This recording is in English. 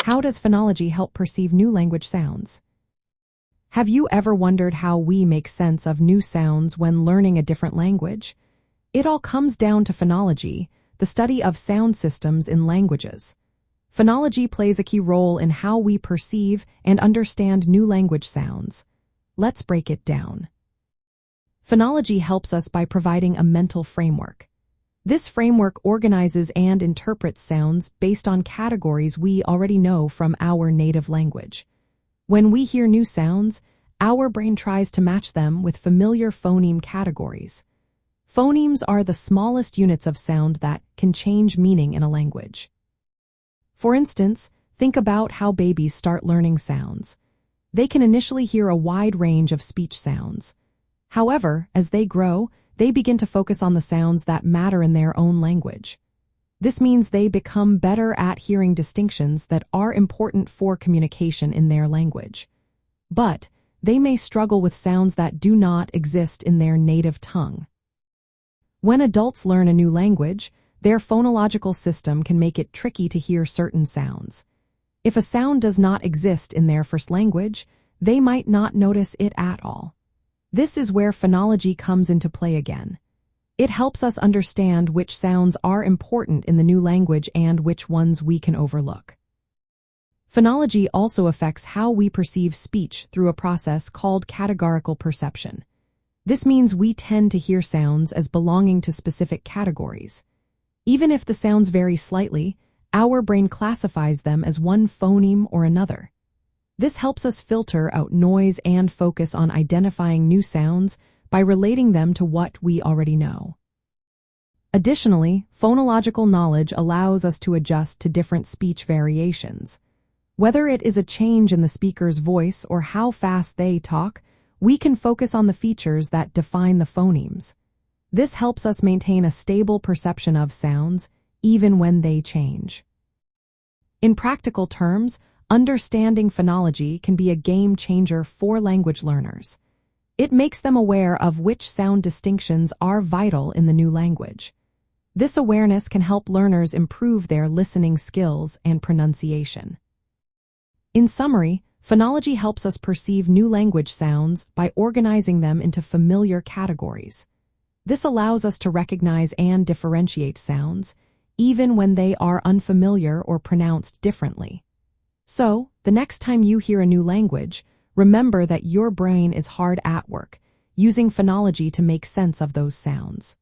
How does phonology help perceive new language sounds? Have you ever wondered how we make sense of new sounds when learning a different language? It all comes down to phonology, the study of sound systems in languages. Phonology plays a key role in how we perceive and understand new language sounds. Let's break it down. Phonology helps us by providing a mental framework. This framework organizes and interprets sounds based on categories we already know from our native language. When we hear new sounds, our brain tries to match them with familiar phoneme categories. Phonemes are the smallest units of sound that can change meaning in a language. For instance, think about how babies start learning sounds. They can initially hear a wide range of speech sounds. However, as they grow, they begin to focus on the sounds that matter in their own language. This means they become better at hearing distinctions that are important for communication in their language. But they may struggle with sounds that do not exist in their native tongue. When adults learn a new language, their phonological system can make it tricky to hear certain sounds. If a sound does not exist in their first language, they might not notice it at all. This is where phonology comes into play again. It helps us understand which sounds are important in the new language and which ones we can overlook. Phonology also affects how we perceive speech through a process called categorical perception. This means we tend to hear sounds as belonging to specific categories. Even if the sounds vary slightly, our brain classifies them as one phoneme or another. This helps us filter out noise and focus on identifying new sounds by relating them to what we already know. Additionally, phonological knowledge allows us to adjust to different speech variations. Whether it is a change in the speaker's voice or how fast they talk, we can focus on the features that define the phonemes. This helps us maintain a stable perception of sounds, even when they change. In practical terms, understanding phonology can be a game changer for language learners. It makes them aware of which sound distinctions are vital in the new language. This awareness can help learners improve their listening skills and pronunciation. In summary, phonology helps us perceive new language sounds by organizing them into familiar categories. This allows us to recognize and differentiate sounds, even when they are unfamiliar or pronounced differently. So, the next time you hear a new language, remember that your brain is hard at work, using phonology to make sense of those sounds.